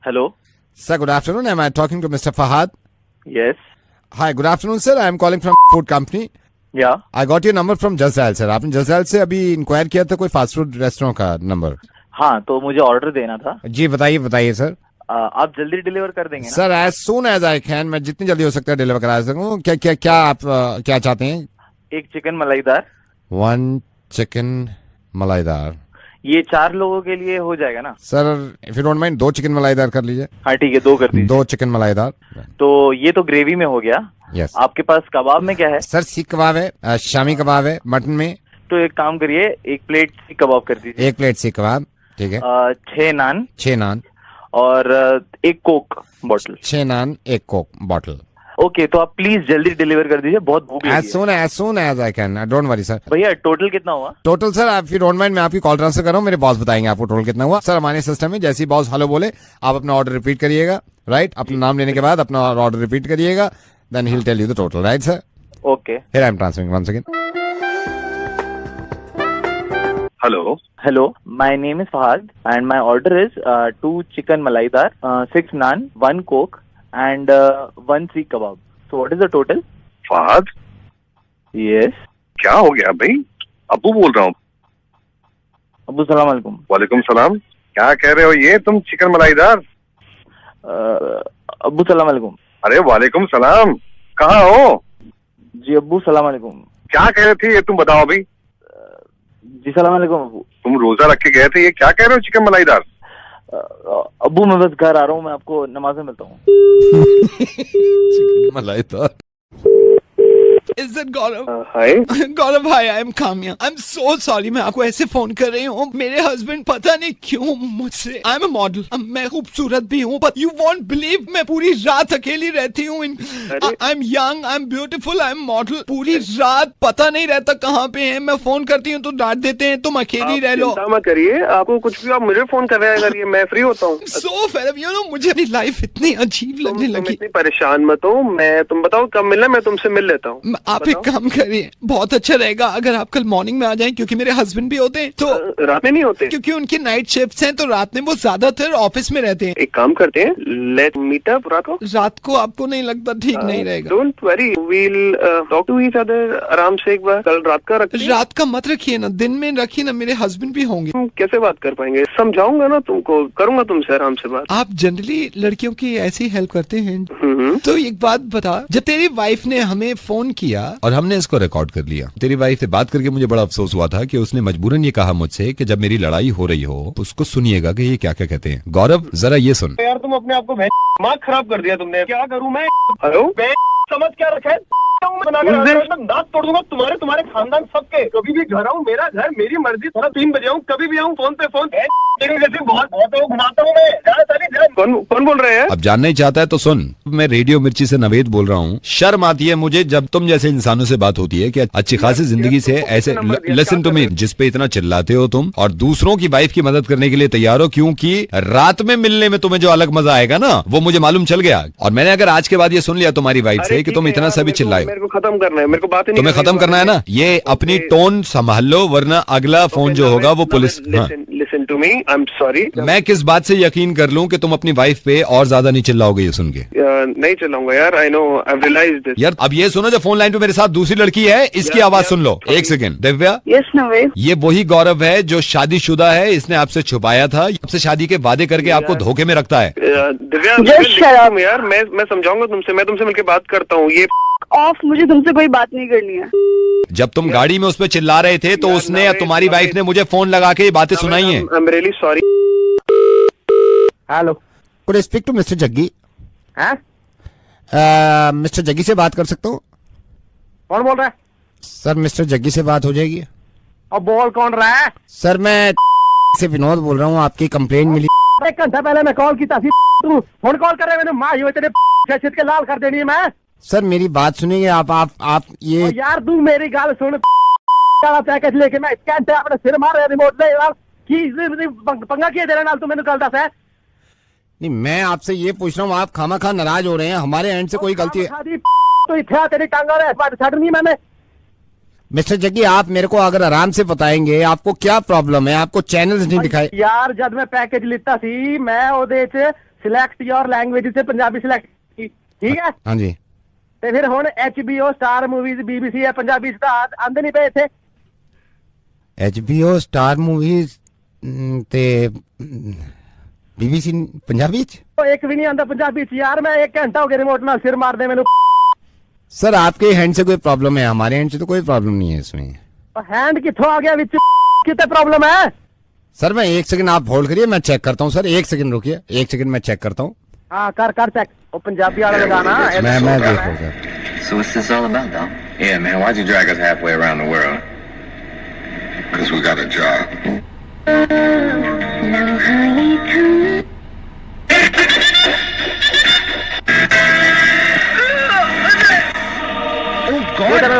Hello. Sir, good afternoon. Am I talking to Mr. Fahad? Yes. Hi, good afternoon, sir. I am calling from food company. Yeah. I got your number from Just Dial, sir. आपने Just Dial से अभी inquire किया था कोई fast food restaurant का number? हाँ, तो मुझे ऑर्डर देना था। जी बताइए सर। आप जल्दी डिलीवर कर देंगे ना? Sir as soon as I can, मैं जितनी जल्दी हो सकता है डिलीवर करा सकूँ। क्या आप क्या चाहते हैं? एक चिकन मलाईदार। 1 चिकन मलाईदार। ये 4 लोगों के लिए हो जाएगा ना? Sir if you don't mind 2 chicken मलाईदार कर लीजिए। हाँ ठीक है, 2 कर दीजिए। 2 चिकन मलाईदार। तो ये तो ग्रेवी में हो गया। यस। आपके पास कबाब में क्या है? सर सीख कबाब है, शामी कबाब है मटन में। तो एक काम करिए, 1 प्लेट सीख कबाब कर दीजिए। 1 प्लेट सीख कबाब, ठीक है। 6 नान। 6 नान और 1 कोक बॉटल। 6 नान 1 कोक बॉटल। ओके, तो आप प्लीज जल्दी डिलीवर कर दीजिए, बहुत भूख लगी है। as soon as I can. Don't worry sir. भैया टोटल कितना हुआ? टोटल सर आप डोंट माइंड मैं आपकी कॉल ट्रांसफर कर रहा हूँ, मेरे बॉस बताएंगे आपको टोटल कितना हुआ। सर हमारे सिस्टम में जैसे ही बॉस हेलो बोले आप अपना ऑर्डर रिपीट करिएगा, राइट? अपना नाम लेने के बाद अपना ऑर्डर रिपीट करिएगा, then he will tell you the total, right sir? Okay. Here I am transferring once again. Hello. Hello, my name is Fahad and my order is 2 chicken malaidar, 6 naan, 1 coke and 1 seekh kebab. So what is the total? Fahad, Yes. क्या हो गया भाई? अब्बू बोल रहा हूँ। अब्बू सलाम अलैकुम। वालेकुम सलाम। क्या कह रहे हो ये तुम चिकन मलाईदार? अब्बू सलाम अलैकुम। अरे वालेकुम सलाम। कहाँ हो? जी अब्बू सलाम अलैकुम। क्या कह रहे थे ये तुम बताओ अभी? जी सलाम अलैकुम अब्बू। तुम रोजा रख के गए थे, ये क्या कह रहे हो चिकन मलाईदार? अब्बू मैं बस घर आ रहा हूँ, मैं आपको नमाज में मिलता हूँ। चिकन मलाईदार। Is it Gaurav? Hi. Gaurav, hi, I'm Kamya. I'm so sorry मैं आपको ऐसे फोन कर रही हूँ। मेरे हस्बैंड पता नहीं क्यों मुझसे I'm a model, मैं खूबसूरत भी हूँ, but you won't believe मैं पूरी रात अकेली रहती हूँ। I'm young, I'm beautiful, I'm model। पूरी रात पता नहीं रहता कहाँ पे है, मैं फोन करती हूँ तो डांट देते हैं तुम अकेली रह लो। चिंता मत करिए, आपको कुछ भी आप मुझे फोन कर रहे हैं, मैं फ्री होता हूँ। So fed up, you know, मुझे अपनी लाइफ इतनी अजीब लगने तुम लगी। इतनी परेशान मत हो, तुम बताओ कब मिलना, मैं तुमसे मिल लेता हूँ। आप एक काम करिए, बहुत अच्छा रहेगा अगर आप कल मॉर्निंग में आ जाएं, क्योंकि मेरे हस्बैंड भी होते हैं तो रात में नहीं होते, क्योंकि उनकी नाइट शिफ्ट्स हैं तो रात में वो ज्यादातर ऑफिस में रहते हैं। एक काम करते हैं, लेट मीट अप रात को आपको नहीं लगता ठीक नहीं रहेगा? Don't worry, we'll talk to each other आराम से एक बार। कल रात का रखते हैं। रात का मत रखिए ना, दिन में रखिए ना, मेरे हस्बैंड भी होंगे। हम कैसे बात कर पाएंगे? समझाऊंगा ना तुमको, करूंगा तुमसे आराम से बात। आप जनरली लड़कियों की ऐसी हेल्प करते हैं। तो एक बात बता, जब तेरी वाइफ ने हमें फोन किया और हमने इसको रिकॉर्ड कर लिया, तेरी वाइफ से बात करके मुझे बड़ा अफसोस हुआ था कि उसने मजबूरन ये कहा मुझसे कि जब मेरी लड़ाई हो रही हो उसको सुनिएगा कि ये क्या क्या कहते हैं। गौरव जरा ये सुन। यार तुम अपने आप को दिमाग खराब कर दिया तुमने, क्या करूँ मैं? हेलो, समझ क्या रखा है? नाक तोड़ दूंगा तुम्हारे खानदान सबके। कभी भी घर आऊँ, मेरा घर, मेरी मर्जी, 3 बजे आऊँ, कभी भी आऊँ, फोन पे फोन। बहुत घुमाता हूँ मैं। कौन बोल रहे हैं? अब जानना ही चाहता है तो सुन, मैं रेडियो मिर्ची से नवेद बोल रहा हूँ। शर्म आती है मुझे जब तुम जैसे इंसानों से बात होती है कि अच्छी खासी जिंदगी से ऐसे लिसन टू मी, जिस पे इतना चिल्लाते हो तुम और दूसरों की वाइफ की मदद करने के लिए तैयार हो, क्योंकि रात में मिलने में तुम्हें जो अलग मजा आएगा ना वो मुझे मालूम चल गया। और मैंने अगर आज के बाद ये सुन लिया तुम्हारी वाइफ से कि तुम इतना सभी चिल्लाए, मेरे को खत्म करना है, मेरे को बात नहीं, तुम्हें खत्म करना है ना, ये अपनी टोन संभाल लो वरना अगला फोन जो होगा वो police. Listen to me, I am sorry. मैं किस बात से यकीन कर लूं कि तुम अपनी वाइफ पे और ज्यादा नहीं चिल्लाओगे ये सुन के? नहीं चिल्लाऊंगा यार, I know, I realized this. यार अब ये सुनो, जो फोन लाइन पे मेरे साथ दूसरी लड़की है इसकी आवाज सुन लो। एक सेकंड। दिव्या, यस नवेद, ये वही गौरव है जो शादीशुदा है, इसने आपसे छुपाया था, आपसे शादी के वादे करके आपको धोखे में रखता है। दिव्या यार, मैं समझाऊंगा तुमसे, मैं तुमसे मिलकर बात करता हूँ। ये ऑफ, मुझे तुमसे कोई बात नहीं करनी है। जब तुम गाड़ी में उस पर चिल्ला रहे थे तो उसने या तुम्हारी वाइफ ने मुझे फोन लगा के ये बातें सुनाई हैं। I am really sorry. Hello, could I speak to mister Jaggi? Mister Jaggi से बात कर सकता हूँ? कौन बोल रहा है? सर मिस्टर जग्गी से बात हो जाएगी? अब बोल कौन रहा है? सर मैं से विनोद बोल रहा हूँ, आपकी कंप्लेंट मिली। 1 घंटा पहले मैं कॉल की था, तू फोन कॉल कर रहे मैंने माँ ये तेरे छिट के लाल कर देनी है मैं। सर मेरी बात सुनिए, आप ये यार तू मेरी गाल सुन, पैकेज लेके मैं घंटे अपने सिर मार रहे रिमोट ले यार की पंगा किए दे रहे नाल तू मैंने कल दस है। नहीं, मैं आपसे ये पूछ रहा हूँ, आप खामा नाराज हो रहे हैं, हमारे एंड से कोई गलती है? तो इथे तेरी टांगा रे छड़ नहीं मैंने मिस्टर जग्गी, आप मेरे को अगर आराम से बताएंगे आपको क्या प्रॉब्लम है, आपको चैनल्स नहीं दिखाए। यार जब मैं पैकेज लिता सी मैं ਉਹਦੇ ਚ सिलेक्ट योर लैंग्वेज से पंजाबी सिलेक्ट की, ठीक है। हाँ जी। ਤੇ ਫਿਰ ਹੁਣ HBO स्टार मूवीज BBC ਹੈ ਪੰਜਾਬੀ ਸਟਾਰ ਆਂਦੇ ਨਹੀਂ ਪਏ ਇੱਥੇ। HBO स्टार मूवीज ਤੇ BBC पंजाबी च ਉਹ ਇੱਕ ਵੀ ਨਹੀਂ ਆਂਦਾ ਪੰਜਾਬੀ ਚ ਯਾਰ। मैं 1 घंटा हो गया रिमोट ਨਾਲ सिर मार दे ਮੈਨੂੰ। सर आपके हैंड से कोई प्रॉब्लम है, हमारे हैंड से तो कोई प्रॉब्लम नहीं है इसमें। हैंड किथों आ गया विच कितने प्रॉब्लम है। सर मैं 1 सेकंड आप होल्ड करिए, मैं चेक करता हूँ। सर 1 सेकंड रुकिए, 1 सेकंड मैं चेक करता हूँ। हाँ कर चेक। वो पंजाबी वाला लगाना। मैं देख रहा हूँ sir. So what's this all about, though? Yeah, man, why'd you drag us halfway around the world? Because we got a job.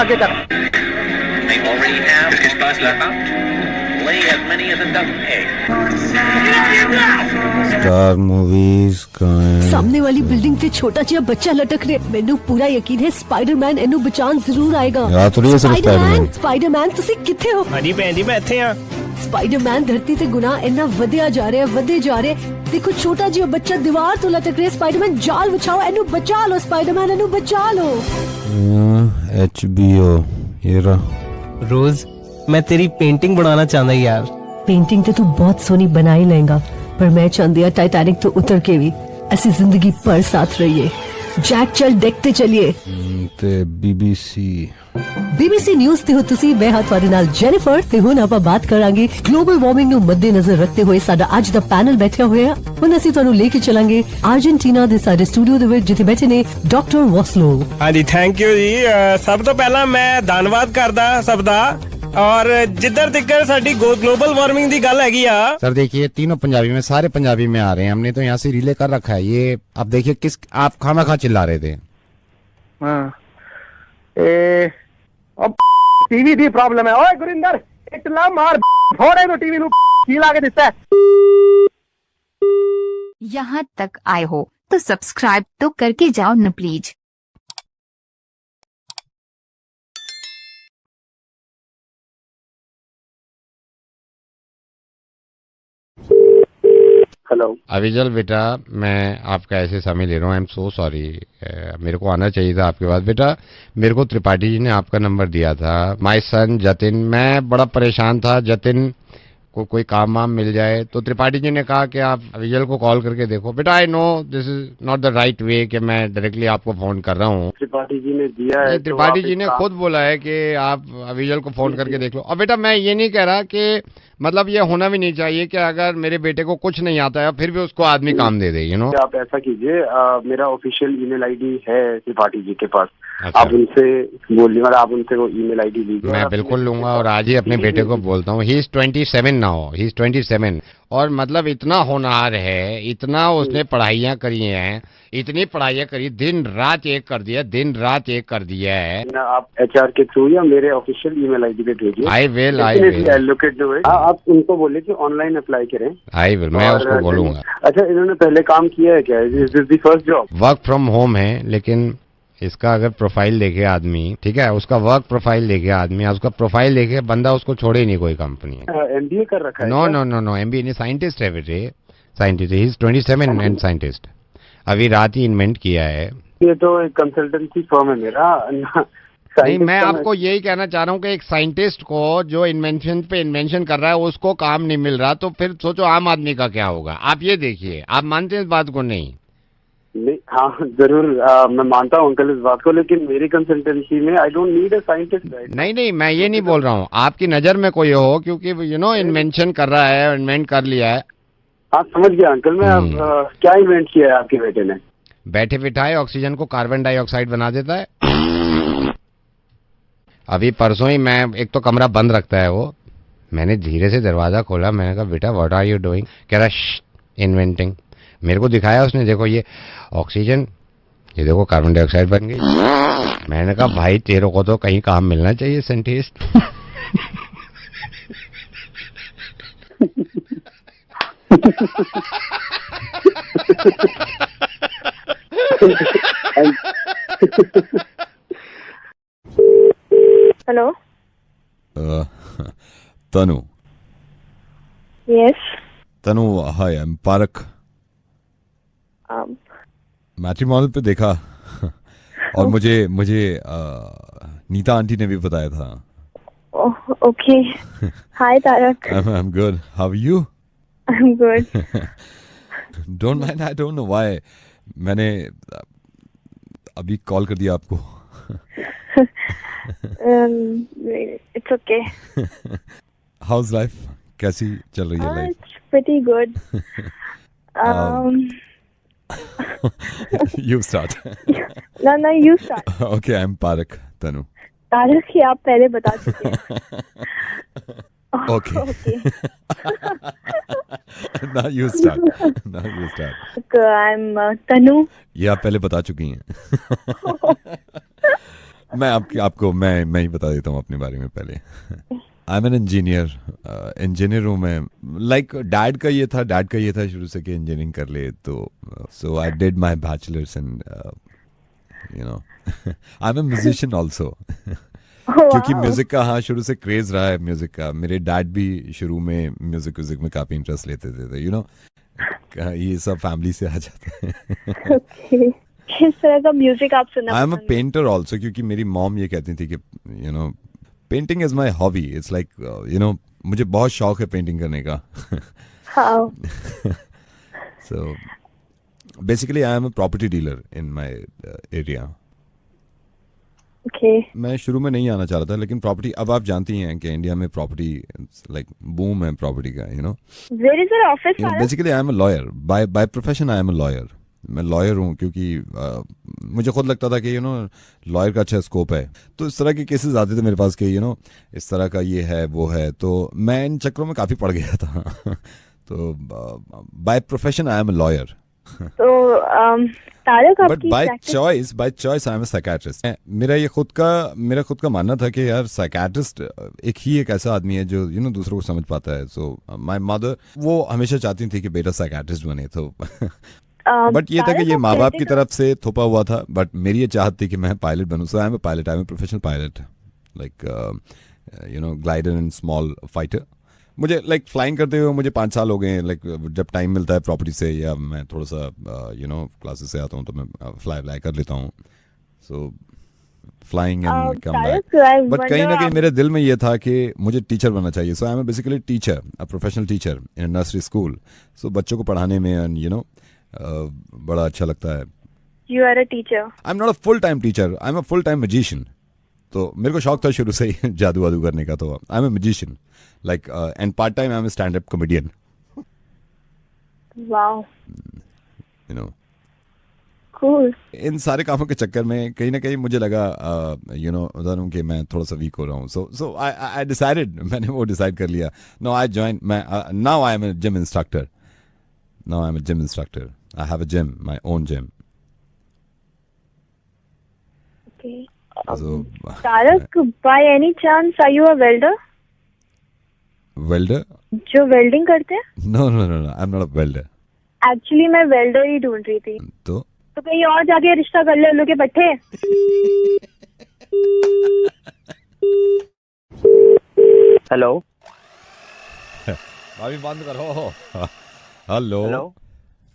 लगे कर। They already have his bus left out. Lay as many as a dozen eggs. Star movies का सामने वाली building ते छोटा जिहा बच्चा लटक ਰਿਹਾ। ਮੈਨੂੰ ਪੂਰਾ ਯਕੀਨ ਹੈ ਸਪਾਈਡਰਮੈਨ ਇਹਨੂੰ ਬਚਾਉਣ ਜ਼ਰੂਰ ਆਏਗਾ। ਯਾਦ ਥੋੜੀ ਹੈ ਸਿਰਫ ਸਪਾਈਡਰਮੈਨ ਤੁਸੀਂ ਕਿੱਥੇ ਹੋ? ਹਾਂਜੀ ਭੈਣ ਜੀ ਮੈਂ ਇੱਥੇ ਆ। ਸਪਾਈਡਰਮੈਨ ਧਰਤੀ ਤੇ ਗੁਨਾਹ ਇੰਨਾ ਵਧਿਆ ਜਾ ਰਿਹਾ ਵਧੇ ਜਾ ਰਿਹਾ। ਦੇਖੋ ਛੋਟਾ ਜਿਹਾ ਬੱਚਾ ਦੀਵਾਰ ਤੋਂ ਲਟਕ ਰਿਹਾ। ਸਪਾਈਡਰਮੈਨ ਜਾਲ ਵਿਛਾਓ, ਇਹਨੂੰ ਬਚਾ ਲਓ। ਸਪਾਈਡਰਮੈਨ ਇਹਨੂੰ ਬਚਾ ਲਓ। HBO ये रोज मैं तेरी पेंटिंग बनाना चाहता यार। पेंटिंग तो तू बहुत सोनी बना ही लेगा, पर मैं चाहती हूँ टाइटैनिक तो उतर के भी ऐसी जिंदगी पर साथ रहिए। जैक चल देखते चलिए। BBC ਨਿਊਜ਼ ਤੇ ਹੋ ਤੁਸੀਂ। ਮੈਂ ਹਾਂ ਤੁਹਾਡੇ ਨਾਲ ਜੈਨੀਫਰ ਤੇ ਹੁਣ ਆਪਾਂ ਬਾਤ ਕਰਾਂਗੇ ਗਲੋਬਲ ਵਾਰਮਿੰਗ ਨੂੰ ਮੱਦੇਨਜ਼ਰ ਰੱਖਦੇ ਹੋਏ। ਸਾਡਾ ਅੱਜ ਦਾ ਪੈਨਲ ਬੈਠਿਆ ਹੋਇਆ। ਹੁਣ ਅਸੀਂ ਤੁਹਾਨੂੰ ਲੈ ਕੇ ਚੱਲਾਂਗੇ ਅਰਜਨਟੀਨਾ ਦੇ ਸਾਡੇ ਸਟੂਡੀਓ ਦੇ ਵਿੱਚ, ਜਿੱਥੇ ਬੈਠੇ ਨੇ ਡਾਕਟਰ ਵਾਸਲੋ। ਹਾਂਜੀ ਥੈਂਕ ਯੂ ਜੀ। ਸਭ ਤੋਂ ਪਹਿਲਾਂ ਮੈਂ ਧੰਨਵਾਦ ਕਰਦਾ ਸਭ ਦਾ। और जिधर तिक्कर साडी ग्लोबल वार्मिंग दी गल हैगी आ। सर देखिए तीनों पंजाबी में, सारे पंजाबी में आ रहे हैं। हमने तो यहाँ से रिले कर रखा है। ये अब देखिए किस आप खामा चिल्ला रहे थे। अब टीवी दी प्रॉब्लम है। ओए गुरिंदर इतना मार फोड़े तो टीवी नु खीला के दिसता है। यहाँ तक आए हो तो सब्सक्राइब तो करके जाओ न प्लीज। हेलो अविजल बेटा, मैं आपका ऐसे समय ले रहा हूँ। I am so sorry. मेरे को आना चाहिए था आपके पास। बेटा मेरे को त्रिपाठी जी ने आपका नंबर दिया था। माय सन जतिन, मैं बड़ा परेशान था। जतिन को कोई काम वाम मिल जाए तो त्रिपाठी जी ने कहा कि आप अविजल को कॉल करके देखो। बेटा I know this is not the right way कि मैं डायरेक्टली आपको फोन कर रहा हूँ। त्रिपाठी जी ने दिया है। त्रिपाठी जी ने खुद बोला है कि आप अविजल को फोन करके देख लो। और बेटा मैं ये नहीं कह रहा कि मतलब ये होना भी नहीं चाहिए कि अगर मेरे बेटे को कुछ नहीं आता है फिर भी उसको आदमी काम दे दे। यू नो आप ऐसा कीजिए, मेरा ऑफिशियल ईमेल आईडी है त्रिपाठी जी के पास। अच्छा। आप उनसे बोलिए और आप उनसे वो ईमेल आईडी लीजिए। मैं बिल्कुल लूंगा और आज ही अपने बेटे को बोलता हूँ। ही इज 27 नाउ, ही इज 27 और मतलब इतना होनहार है, इतना उसने पढ़ाइयाँ करी हैं, इतनी पढ़ाइयाँ करी, दिन रात एक कर दिया, दिन रात एक कर दिया है। आप HR के थ्रू या मेरे ऑफिशियल ईमेल आईडी पे भेजिए। I will locate do it. आप उनको बोलिए कि ऑनलाइन अप्लाई करें। आई विल, मैं उसको बोलूंगा। अच्छा इन्होंने पहले काम किया है क्या? Is this the first job? Work from home है, लेकिन इसका अगर प्रोफाइल देखे आदमी, ठीक है, उसका वर्क प्रोफाइल देखे आदमी, उसका प्रोफाइल देखे बंदा, उसको छोड़े नहीं कोई कंपनी। MBA कर रखा है? No no no no, MBA नहीं, साइंटिस्ट है बेटे, scientist. He is 27 and scientist. अभी रात ही इन्वेंट किया है। ये तो एक कंसल्टेंसी फर्म है मेरा। नहीं, मैं आपको यही कहना चाह रहा हूँ कि एक साइंटिस्ट को जो इन्वेंशन पे इन्वेंशन कर रहा है उसको काम नहीं मिल रहा, तो फिर सोचो आम आदमी का क्या होगा। आप ये देखिए, आप मानते हैं इस बात को? नहीं, हाँ जरूर मैं मानता हूँ अंकल इस बात को, लेकिन मेरी कंसल्टेंसी में I don't need a scientist. नहीं नहीं, मैं ये नहीं बोल रहा हूँ आपकी नजर में कोई हो, क्योंकि यू नो इन्वेंशन कर रहा है, इन्वेंट कर लिया है। हाँ समझ गया अंकल मैं। क्या इन्वेंट किया है आपके बेटे ने? बैठे बिठाए ऑक्सीजन को कार्बन डाइऑक्साइड बना देता है। अभी परसों ही मैं, एक तो कमरा बंद रखता है वो, मैंने धीरे से दरवाजा खोला, मैंने कहा बेटा व्हाट आर यू डूइंग? कह रहा इन्वेंटिंग। मेरे को दिखाया उसने, देखो ये ऑक्सीजन, ये देखो कार्बन डाइऑक्साइड बन गई। मैंने कहा भाई तेरे को तो कहीं काम मिलना चाहिए scientist. Hello Tanu. Yes. Tanu, hi, I'm Parak. Matrimonial पे देखा और मुझे नीता आंटी ने भी बताया था. Oh, okay. Hi, Tarak. I'm good. How are you? I'm good. Don't mind. I don't know why. मैंने अभी कॉल कर दिया आपको. It's okay. How's life? कैसी चल रही है life? It's pretty good. You start. No, you start. Okay, I'm Parak. Tanu. Tarak ही आप पहले बता चुके हैं. Okay. Okay. Now you start. I'm Tanu. ये आप पहले बता चुकी हैं. मैं ही बता देता हूँ अपने बारे में पहले. I'm an engineer. इंजीनियर हूँ मैं. Like डैड का ये था शुरू से कि इंजीनियरिंग कर ले, तो so I did my bachelor's and you know I'm a musician also. क्योंकि म्यूजिक का शुरू से क्रेज रहा है म्यूजिक का. मेरे डैड भी शुरू में म्यूजिक में काफी इंटरेस्ट लेते थे, यू नो. ये सब फैमिली से आ जाता है. किस तरह का म्यूजिक आप सुनना? आई एम अ पेंटर ऑल्सो, क्योंकि मेरी मॉम ये कहती थी कि you know painting is my hobby. It's like you no मुझे बहुत शौक है पेंटिंग करने का. So basically I am a property dealer in my area. मैं शुरू में नहीं आना चाह रहा था, लेकिन प्रॉपर्टी, अब आप जानती हैं कि इंडिया में प्रॉपर्टी लाइक बूम है प्रॉपर्टी का, you know. Where is your office? Basically I am a lawyer. By profession I am a lawyer. मैं लॉयर हूँ क्योंकि मुझे खुद लगता था कि यू नो लॉयर का अच्छा स्कोप है. तो इस तरह के केसेस आते थे मेरे पास कि यू नो इस तरह का ये है वो है, तो मैं इन चक्करों में काफी पड़ गया था. तो by profession I am a lawyer. But by choice I am a psychiatrist. मेरा खुद का मानना था कि यार साइकियाट्रिस्ट एक ऐसा आदमी है जो यू नो दूसरों को समझ पाता है. सो माय मदर वो हमेशा चाहती थी कि बेटा साइकियाट्रिस्ट बने. तो बट ये था कि ये माँ बाप की तरफ से थोपा हुआ था. बट मेरी ये चाहत थी कि मैं पायलट बनूं. So I am a pilot. I am a professional pilot, like you know glider and small fighter. मुझे लाइक फ्लाइंग करते हुए मुझे 5 साल हो गए. लाइक जब टाइम मिलता है प्रॉपर्टी से या मैं थोड़ा सा यू नो क्लासेस से आता हूँ तो मैं फ्लाई कर लेता हूँ. सो flying and come back. But कहीं ना कहीं मेरे दिल में ये था कि मुझे टीचर बनना चाहिए. So I am basically teacher, a professional teacher in nursery school. So बच्चों को पढ़ाने में एंड यू नो बड़ा अच्छा लगता है. You are a teacher. I am not a full time teacher, I am a full time magician. तो मेरे को शौक था शुरू से ही जादू वादू करने का. तो आई am a magician like and part time I'm a stand up comedian. Wow. You know. Cool. इन सारे कामों के चक्कर में कहीं ना कहीं मुझे लगा यू नो जानूं कि मैं थोड़ा सा वीक हो रहा हूँ. सो आई डिसाइडेड, मैंने वो डिसाइड कर लिया. No I join now I am a gym instructor. I have a gym, my own gym. Okay. So, Tarak, by any chance are you a welder? Welder? जो welding करते हैं? No, I am not a welder. Actually मैं welder ही ढूंढ रही थी. तो कहीं और जाके रिश्ता कर ले उन लोग के पट्टे. हेलो. अभी बंद करो. हेलो.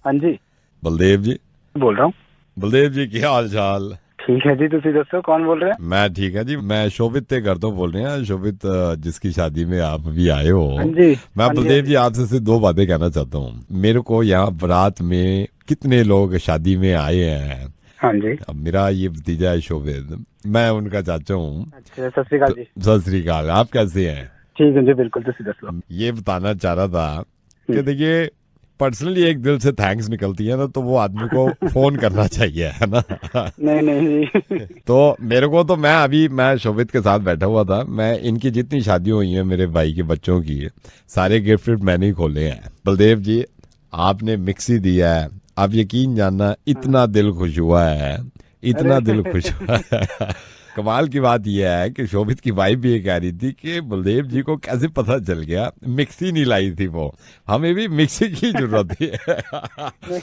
हाँ जी, बलदेव जी बोल रहा हूँ. बलदेव जी क्या हाल चाल? ठीक है जी, तुसी दसो कौन बोल रहे हैं? मैं ठीक है जी. मैं शोभित ते कर दो बोल रहे हैं. शोभित जिसकी शादी में आप भी आए हो. मैं बलदेव जी आपसे सिर्फ 2 बातें कहना चाहता हूँ. मेरे को यहाँ बारात में कितने लोग शादी में आए हैं. हाँ जी. अब मेरा ये भतीजा है शोभित, मैं उनका चाचा हूँ. अच्छा, सत श्री अकाल जी. सत श्री अकाल. आप कैसे हैं? ठीक है जी, बिल्कुल. तुसी दसो. ये बताना चाह रहा था कि देखिए पर्सनली एक दिल से थैंक्स निकलती है ना, तो वो आदमी को फोन करना चाहिए, है ना. नहीं. तो मेरे को तो मैं शोभित के साथ बैठा हुआ था. मैं इनकी जितनी शादी हुई है मेरे भाई के बच्चों की, सारे गिफ्ट मैंने ही खोले हैं. बलदेव जी आपने मिक्सी दिया है, आप यकीन जानना इतना दिल खुश हुआ है. कमाल की बात यह है कि शोभित की वाइफ भी ये कह रही थी कि बलदेव जी को कैसे पता चल गया, मिक्सी नहीं लाई थी वो. हमें भी मिक्सी की जरूरत थी.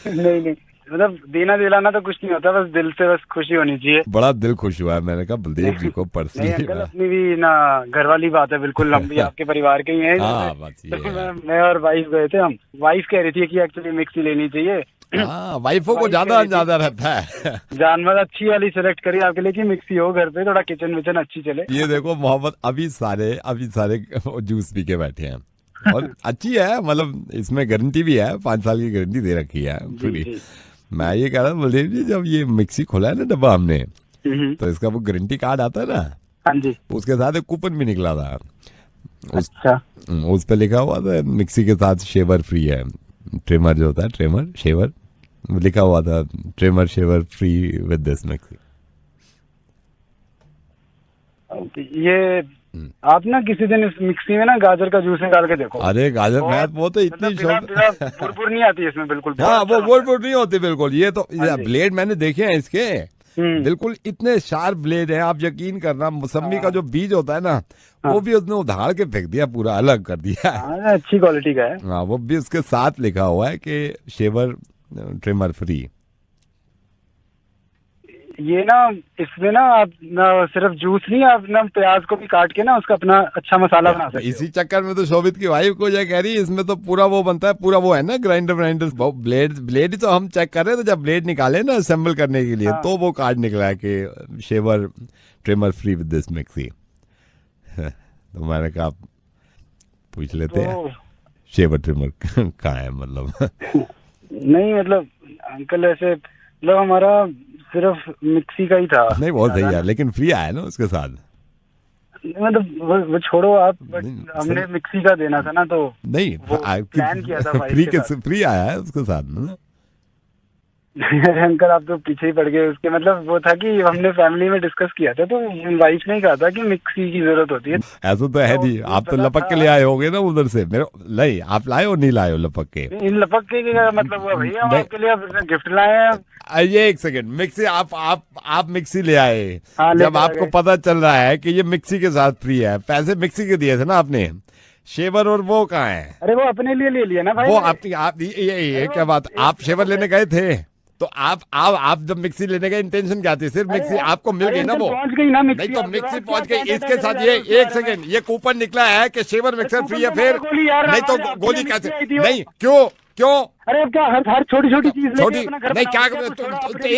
नहीं. मतलब देना दिलाना तो कुछ नहीं होता, बस दिल से बस खुशी होनी चाहिए। बड़ा दिल खुश हुआ है, मैंने कहा बलदेव जी को नहीं पर्सनली। अंकल, अपनी भी ना घर वाली बात है, बिल्कुल हम भी आपके परिवार के ही हैं। हाँ, बात ये है। मैं और वाइफ गए थे, हम वाइफ कह रही थी कि एक्चुअली मिक्सी लेनी चाहिए। हाँ, वाइफों को ज्यादा रहता है। जानवर अच्छी वाली सेलेक्ट करी आपके लिए कि मिक्सी हो घर पे, थोड़ा किचन विचन अच्छी चले। ये देखो मोहम्मद अभी सारे जूस पी के बैठे हैं और अच्छी है, मतलब इसमें गारंटी भी है, 5 साल की गारंटी दे रखी है पूरी। मैं ये कह रहा हूँ बलदेव जी, जब ये मिक्सी खोला है ना डब्बा हमने, तो इसका वो गारंटी कार्ड आता है ना, हाँ जी, उसके साथ एक कूपन भी निकला था। अच्छा, उस पे लिखा हुआ था मिक्सी के साथ शेवर फ्री है। ट्रिमर जो होता है, ट्रिमर शेवर, लिखा हुआ था trimmer shaver free with this mixie. ये आप ना किसी दिन इस मिक्सी में ना गाजर का जूस निकाल के देखो। अरे गाजर, मैं वो तो इतनी बुरबुर नहीं आती इसमें बिल्कुल। हाँ, वो बुरबुर नहीं होती बिल्कुल। ये तो ब्लेड मैंने देखे हैं इसके, बिल्कुल इतने शार्प ब्लेड हैं, आप यकीन करना। मौसमी का जो बीज होता है ना, वो भी उसने उधाड़ के फेंक दिया, पूरा अलग कर दिया। अच्छी क्वालिटी का है। हाँ, वो भी उसके साथ लिखा हुआ है कि शेवर ट्रिमर फ्री। ये ना इसमें ना आप ना सिर्फ जूस नहीं, आप ना प्याज को भी काट के ना उसका अपना अच्छा मसाला बना सकते हो। इसी चक्कर में तो शोभित की वाइफ को ये कह रही है, इसमें तो पूरा वो बनता है, पूरा वो है ना ग्राइंडर ब्लेड तो हम चेक कर रहे थे, जब ब्लेड निकाले ना असेंबल करने के लिए, तो वो कार्ड निकला है कि shaver trimmer free with this mixie. तो मैंने कहा पूछ लेते हैं शेवर ट्रिमर कहाँ है, मतलब। नहीं मतलब अंकल ऐसे, मतलब हमारा सिर्फ मिक्सी का ही था। नहीं, बहुत सही है, लेकिन फ्री आया ना उसके साथ। मतलब वो छोड़ो आप, बट हमने मिक्सी का देना था ना, तो नहीं प्लान किया था फ्री आया है उसके साथ ना। अंकल आप तो पीछे ही पड़ गए उसके। मतलब वो था कि हमने फैमिली में डिस्कस किया था, तो वाइफ ने कहा था कि मिक्सी की जरूरत होती है। ऐसा तो है नहीं, आप तो लपक के ले आए होगे ना उधर से। मेरे नहीं, आप लाए हो नहीं लाए हो लपक के? इन लपक के मतलब हुआ भैया, हम आपके लिए गिफ्ट लाए हैं। ये एक सेकंड, मिक्सी आप मिक्सी ले आए। जब आपको पता चल रहा है कि ये मिक्सी के साथ फ्री है, पैसे मिक्सी के दिए थे ना आपने, शेवर और वो कहाँ है? अरे वो अपने लिए ले लिया ना भाई। वो आप ये क्या बात, आप शेवर लेने गए थे तो आप जब मिक्सी लेने गए इंटेंशन क्या थी? सिर्फ मिक्सी आपको मिल गई ना, वो पहुंच गई ना मिक्सी। नहीं तो मिक्सी पहुंच गई, इसके साथ ये एक सेकंड, ये कूपन निकला है कि शेवर मिक्सर फ्री है। फिर नहीं तो गोली कैसे? नहीं, क्यों? अरे अब क्या हर छोटी छोटी चीज छोटी नहीं, क्या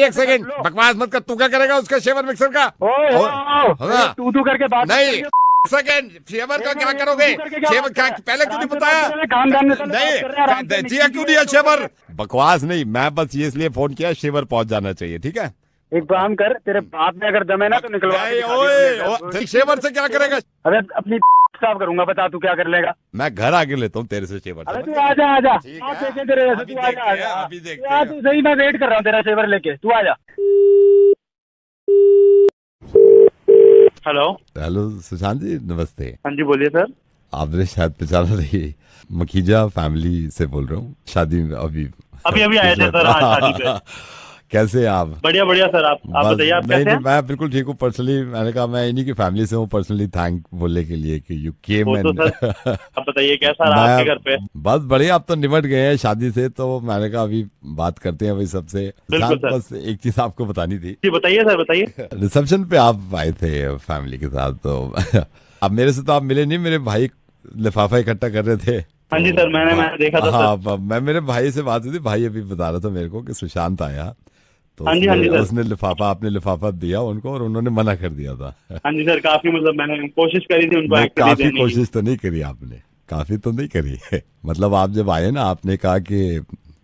एक सेकंड बकवास मत कर। तू क्या करेगा उसका शेवर मिक्सर का? तू करके बात नहीं, सेकंड शेवर का क्या करोगे? शेवर क्या पहले क्यों नहीं बताया? नहीं जिया क्यों नहीं है शेवर? बकवास नहीं, मैं बस ये इसलिए फोन किया, शेवर पहुंच जाना चाहिए, ठीक है? एक काम कर, तेरे बाप में अगर दम है ना तो निकलवा। शेवर से क्या करेगा? अरे अपनी साफ करूंगा, बता तू क्या कर लेगा? मैं घर आके लेता हूँ तेरे से शेवर। अरे तू आजा तेरे वैसे, तू आजा अभी देखते तू सही, मैं वेट कर रहा हूँ तेरा शेवर लेके, तू आजा। हेलो सुशांत जी, नमस्ते। हाँ जी बोलिए सर। आपने शायद पहचाना नहीं, मखीजा फैमिली से बोल रहा हूँ। शादी अभी आए थे सर शादी पे। कैसे आप? बढ़िया सर, आप बताइए आप कैसे हैं? मैं बिल्कुल ठीक हूँ। पर्सनली मैंने कहा मैं इन्हीं की फैमिली से हूँ, पर्सनली थैंक बोलने के लिए कि यू केम एंड। आप बताइए कैसा रहा आपके घर पे? बस बढ़िया, आप तो निपट गए हैं शादी से, तो मैंने कहा अभी बात करते हैं भाई सबसे। बस एक चीज आपको बतानी थी। जी बताइए सर, बताइए। रिसेप्शन पे आप आए थे फैमिली के साथ, तो अब मेरे से तो आप मिले नहीं, मेरे भाई लिफाफा इकट्ठा कर रहे थे। हाँ जी सर, मैंने देखा था। हाँ, मैं मेरे भाई से बात हुई थी, भाई अभी बता रहा था मेरे को कि सुशांत आया, तो उसने लिफाफा, आपने लिफाफा दिया उनको और उन्होंने मना कर दिया था। हाँ जी सर, काफी मतलब मैंने कोशिश करी थी उनको। काफी कोशिश तो नहीं करी आपने, काफी तो नहीं करी है। मतलब आप जब आए ना, आपने कहा कि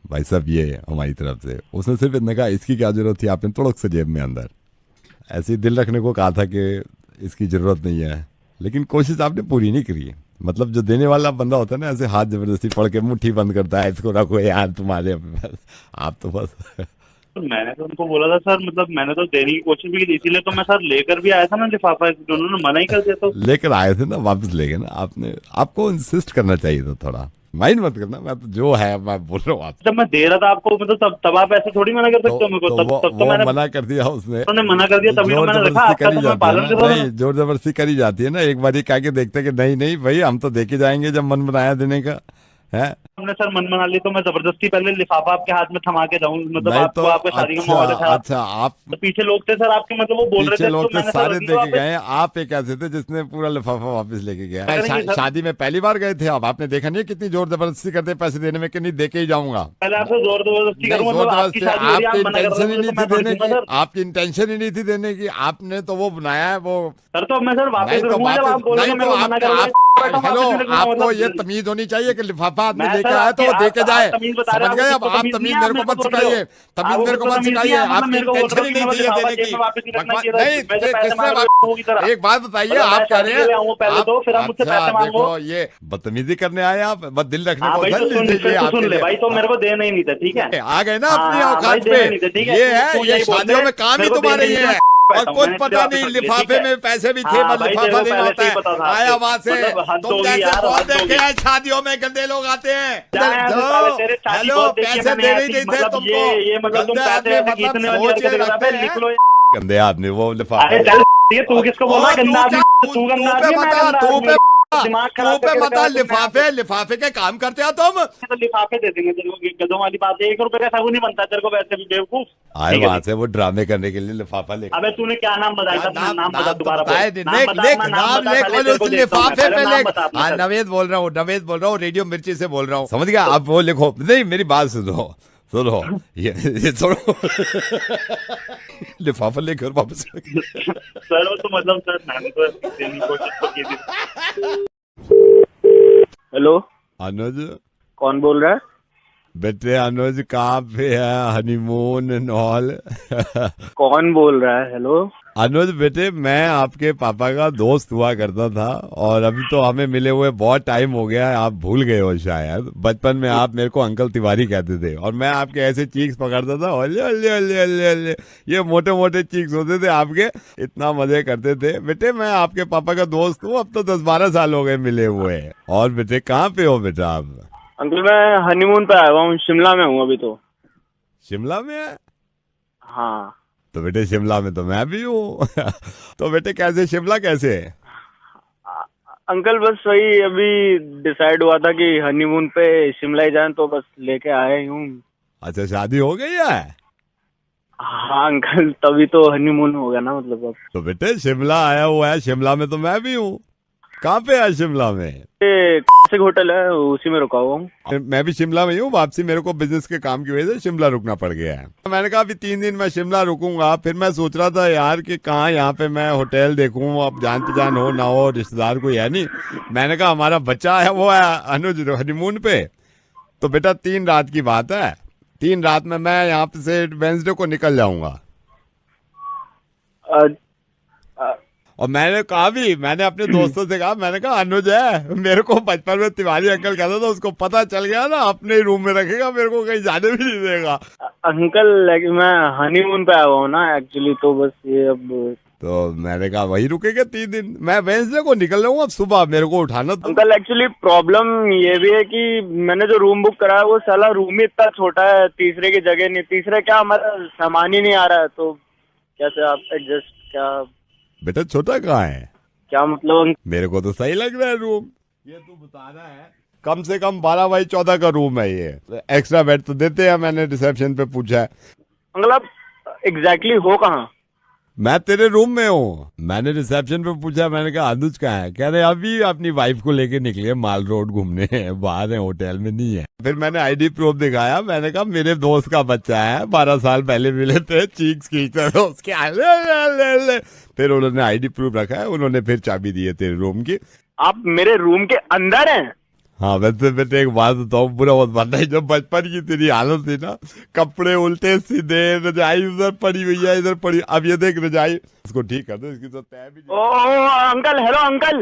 भाई साहब ये हमारी तरफ से, उसने सिर्फ इतने कहा इसकी क्या जरूरत थी, आपने तुड़क से जेब में अंदर ऐसे ही दिल रखने को कहा था कि इसकी जरूरत नहीं है, लेकिन कोशिश आपने पूरी नहीं करी। मतलब जो देने वाला बंदा होता है ना, ऐसे हाथ जबरदस्ती पड़ के मुट्ठी बंद करता है, इसको रखो यार तुम्हारे, आप तो बस। तो मैंने तो उनको बोला था सर, मतलब मैंने तो देने की कोशिश भी की थी, इसीलिए तो मैं सर लेकर भी आया था ना लिफाफा, उन्होंने मना ही कर दिया। तो लेकर आए थे ना, वापस ले गए ना आपने। आपको इंसिस्ट करना चाहिए था थोड़ा, माइंड मत करना, मैं तो जो है मैं बोल रहा हूँ। जब मैं दे रहा था आपको, मतलब तब आप ऐसे थोड़ी मना कर सकते हो मेरे को। तब तो मैंने मना कर दिया उसने, मना कर दिया, तभी तो मैंने रखा। आपका तो मैं पालन कर रहा हूं। जोर जबरदस्ती करी जाती है ना, एक बार ये कह के देखते कि नहीं भाई हम तो देखे जाएंगे जब मन बनाया देने का है। हमने सर मन मना ली तो मैं जबरदस्ती पहले लिफाफा आपके हाथ में थमा के जाऊं, मतलब नहीं आपको तो आपके शादी का माहौल था। अच्छा आप तो पीछे लोग थे सर आपके, मतलब वो बोल रहे पीछे थे लोग तो थे मैंने सारे सर दे के गए, आप एक ऐसे थे जिसने पूरा लिफाफा वापस लेके गया। शादी में पहली बार गए थे आप, आपने देखा नहीं कितनी जोर जबरदस्ती करते पैसे देने में कि नहीं दे के ही जाऊंगा। पहले आपसे जोर जबरदस्ती करूंगा, मतलब आपकी शादी हो रही है, आप मना कर रहे हो, तो मैं देने की, सर। आपकी इंटेंशन ही नहीं थी देने की, आपने तो वो बनाया है वो। सर तो अब मैं सर वापस नहीं तो करूंगा जब आप बोलोगे मेरे को मना करोगे। हेलो, आपको ये तमीज होनी चाहिए कि लिफाफा आपने लेके आया तो वो दे के जाए, समझ गए? अब आप तमीज मेरे को मत सिखाइए, तमीज मेरे को मत सिखाइए, आपकी इंटेंशन ही नहीं थी ये देने की। नहीं, किसने एक बात बताइए, आप कह रहे हैं देखो ये बदतमीजी करने आए आप, बस दिल रखने को सुन ले भाई, तो मेरे को देना ही नहीं था, ठीक है? आ गए ना अपनी औकात पे, ये है, ये शादियों में काम ही तुम्हारे ये है। और कुछ पता नहीं, लिफाफे में पैसे भी थे, बस लिफाफा देना होता है। आया वहां से, तुम जैसे बहुत देखे हैं शादियों में गंदे लोग आते हैं। हेलो, पैसे दे नहीं थे तुमको, गंदे आदमी वो लिफाफे। तू किसको बोला गंदा आदमी? तू गंदा आदमी, लिफाफे के काम करते हो तुम? तो लिफाफे दे देंगे तेरे को, गधों वाली बात है। 1 रुपए का साबुन नहीं बनता तेरे को वैसे भी, बेवकूफ। आए वहां से वो ड्रामे करने के लिए लिफाफा लेके। अबे तूने क्या नाम बताया? नाम बता दोबारा। लिफाफे पे लिख। हाँ, नवेद बोल रहा हूँ, रेडियो मिर्ची से बोल रहा हूँ, समझ गया? अब वो लिखो। नहीं, मेरी बात सुनो, ये सुनो। लिफाफा लेकर वापस सर वो तो मतलब सर मैंने तो देने की कोशिश तो की थी। हेलो अनुज, कौन बोल रहा है? बेटे अनुज कहाँ पे है, हनीमून एंड ऑल? कौन बोल रहा है? हेलो अनुज बेटे, मैं आपके पापा का दोस्त हुआ करता था, और अभी तो हमें मिले हुए बहुत टाइम हो गया है, आप भूल गए हो शायद। बचपन में आप मेरे को अंकल तिवारी कहते थे, और मैं आपके ऐसे चीक्स पकड़ता था, अल्ले अल्ले अल्ले अल्ले अल्ले, ये मोटे मोटे चीक्स होते थे आपके, इतना मजे करते थे। बेटे मैं आपके पापा का दोस्त हूँ, अब तो 10-12 साल हो गए मिले हुए। और बेटे कहाँ पे हो बेटा आप? अंकल मैं हनीमून पे आया हूँ, शिमला में हूँ अभी। तो शिमला में है? हाँ। तो बेटे शिमला में तो मैं भी हूँ। तो बेटे कैसे, शिमला कैसे है? अंकल बस वही अभी डिसाइड हुआ था कि हनीमून पे शिमला ही जाएं, तो बस लेके आए हूँ। अच्छा, शादी हो गई है? हाँ अंकल, तभी तो हनीमून हो गया ना, मतलब अब। तो बेटे शिमला आया हुआ है, शिमला में तो मैं भी हूँ। कहाँ पे है शिमला में? होटल है, उसी में रुका हुआ हूँ। मैं भी शिमला में हूँ, वापसी मेरे को बिजनेस के काम की वजह से शिमला रुकना पड़ गया है। मैंने कहा अभी 3 दिन मैं शिमला रुकूंगा, फिर मैं सोच रहा था यार कि कहाँ यहाँ पे मैं होटल देखूं, अब जान पहचान हो ना हो, रिश्तेदार कोई है नहीं। मैंने कहा हमारा बच्चा है वो है अनुज हनीमून पे, तो बेटा 3 रात की बात है, 3 रात में मैं यहाँ पे से वेडनेसडे को निकल जाऊंगा। और मैंने कहा भी, मैंने अपने दोस्तों से कहा, मैंने कहा अनुज है, मेरे को बचपन में तिवारी अंकल कहता था, उसको पता चल गया ना अपने ही रूम में रखेगा, मेरे को कहीं जाने भी नहीं देगा। अंकल मैं हनीमून पे आया हूँ ना एक्चुअली, तो बस ये अब। तो मैंने कहा वही रुकेगा 3 दिन, मैं वेडनेसडे को निकल रहा हूँ, अब सुबह मेरे को उठाना। अंकल एक्चुअली प्रॉब्लम ये भी है कि मैंने जो रूम बुक करा है वो साला रूम ही इतना छोटा है, तीसरे की जगह नहीं, तीसरे क्या हमारा सामान ही नहीं आ रहा है, तो कैसे आप एडजस्ट? क्या बेटा छोटा कहाँ है? क्या मतलब? मेरे को तो सही लग रहा है रूम, ये तू बताना है। कम से कम 12x14 का रूम है ये, एक्स्ट्रा बेड तो देते हैं, मैंने रिसेप्शन पे पूछा है। अंकल आप एग्जैक्टली हो कहाँ? मैं तेरे रूम में हूँ। मैंने रिसेप्शन पे पूछा, मैंने कहा अनुज कहाँ है? कह रहे अभी अपनी वाइफ को लेके निकले माल रोड घूमने, बाहर है, होटल में नहीं है। फिर मैंने आईडी प्रूफ दिखाया, मैंने कहा मेरे दोस्त का बच्चा है, 12 साल पहले मिले थे, चीक्स खींचते थे उसके। फिर उन्होंने आईडी प्रूफ रखा है, उन्होंने फिर चाबी दी है तेरे रूम की। आप मेरे रूम के अंदर हैं? हाँ वैसे बेटे एक बात बताओ, बुरा मत मानना, जब बचपन की तेरी हालत थी ना, कपड़े उल्टे सीधे, रजाई उधर पड़ी हुई है, इधर पड़ी, अब ये देख रजाई, इसको ठीक कर दो, इसकी तो तय भी। ओ अंकल, हेलो अंकल,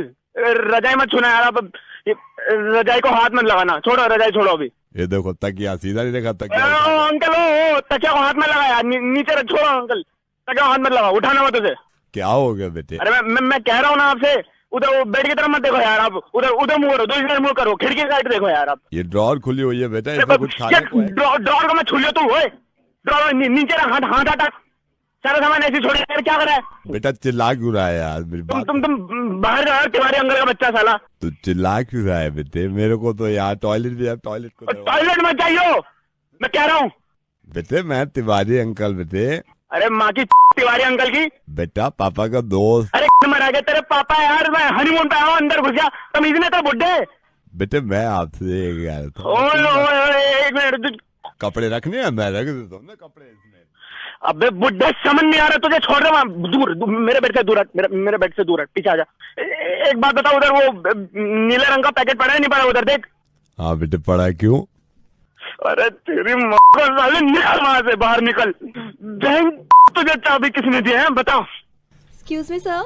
रजाई मत छूना यार, आप रजाई को हाथ मत लगाना, छोड़ो रजाई, छोड़ो अभी। ये देखो तकिया सीधा नहीं रखा, तकिया अंकल ओ तकिया को हाथ में लगाया, नीचे छोड़ो अंकल, तकिया को हाथ मत लगाओ, उठाना मत उसे। क्या हो गया बेटे? अरे मैं कह रहा हूँ ना आपसे, उधर वो बेड की तरफ मत देखो यार, आप उधर मुंह करो, दूसरी तरफ मुंह करो, खिड़की साइड देखो यार आप। ये ड्रॉर खुली हुई है बेटा, इसमें कुछ खाने को है। ड्रॉर को मैं छू लियो, तू ड्रॉर नीचे हाथ हटा, सारा सामान ऐसे छोड़ के क्या करा है? बेटा चिल्ला क्यों रहा है यार मेरी बात? तुम बाहर जाओ, तुम्हारे अंकल का बच्चा साला। तू चिल्ला क्यों रहा है बेटे? मेरे को तो यार टॉयलेट भी है, टॉयलेट को टॉयलेट मत जाइयो, मैं कह रहा हूँ। बेटे मैं तिवारी अंकल बेटे। अरे माँ की तिवारी अंकल की बेटा पापा का दोस्त। अरे मरा गया तेरे पापा यार, मैं हनीमून पे आया, अंदर घुस गया, तमीज नहीं तेरे बुड्ढे। बेटे मैं आपसे एक मिनट, कपड़े रखने हैं, मैं रख देता हूँ ना कपड़े इसमें। अबे बुड्ढे समझ नहीं आ रहा तुझे, छोड़ रहा हूँ दूर, मेरे बेड से दूर हट, मेरे बेड से दूर हट, पीछे आ जा। एक बात बताओ, उधर वो नीले रंग का पैकेट पड़ा है नहीं पड़ा उधर देख? हाँ बेटे पड़ा, क्यों? अरे तेरी माँ को साले, निकल वहां से, बाहर निकल। बैंक तुझे चाबी किसने दी है बताओ? Excuse me sir.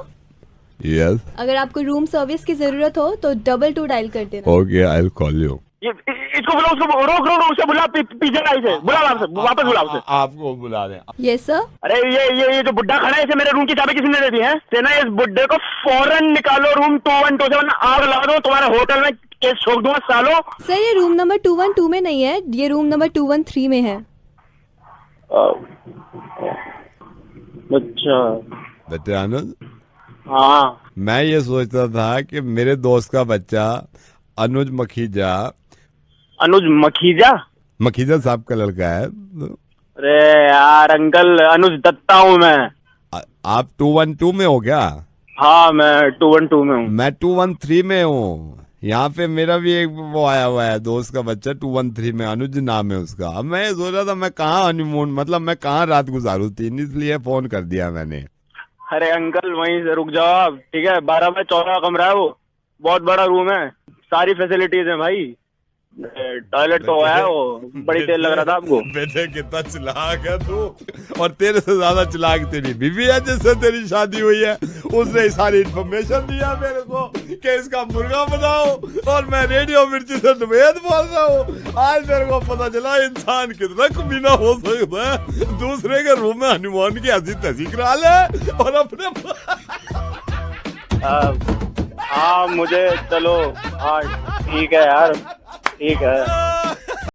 यस। अगर आपको रूम सर्विस की जरूरत हो तो 222 डायल कर देना। Okay I will call you. इसको बुला, उसको रोक उसे बुला, पीछे आई से बुला, वापस बुला उसे। आपको बुला रहे हैं। Yes sir. अरे ये जो बुड्ढा खड़ा है, इसे मेरे रूम की चाबी किसने दे दी है? सेना, इस बुड्ढे को फौरन निकालो, रूम 2127 आग लगा दो, तुम्हारे होटल में केस ठोक दूंगा सालो। सर ये रूम नंबर 212 में नहीं है, ये रूम नंबर 213 में है। अच्छा बेटे आनंद। हाँ, मैं ये सोचता था कि मेरे दोस्त का बच्चा अनुज मखीजा मखीजा साहब का लड़का है। अरे यार अंकल, अनुज दत्ता हूँ मैं। आप 212 में हो क्या? हाँ मैं 212 में हूँ। मैं 213 में हूँ। यहाँ पे मेरा भी एक वो आया हुआ है दोस्त का बच्चा 213 में, अनुज नाम है उसका। अब मैं सोच रहा था मैं कहाँ हनीमून, मतलब मैं कहाँ रात गुजारूं थी, इसलिए फोन कर दिया मैंने। अरे अंकल वहीं से रुक जाओ आप, ठीक है? 12 बाय 14 कमरा है, वो बहुत बड़ा रूम है, सारी फैसिलिटीज है भाई। टॉयलेट तो है, वो बड़ी तेल लग रहा था आपको। बेटे कितना चिल्लाक है तू, और तेरे से ज्यादा चिल्लाक तेरी बीवी है जिससे तेरी शादी हुई है। उसने सारी इन्फॉर्मेशन दिया मेरे को कि इसका मुर्गा बनाओ, और मैं रेडियो मिर्ची से नवेद बोल रहा हूँ। आज मेरे को पता चला इंसान कितना कमीना हो सकता है, दूसरे के रूम में हनीमून की हंसी तहसी करा ले और अपने हाँ मुझे चलो, हाँ ठीक है यार, ठीक है।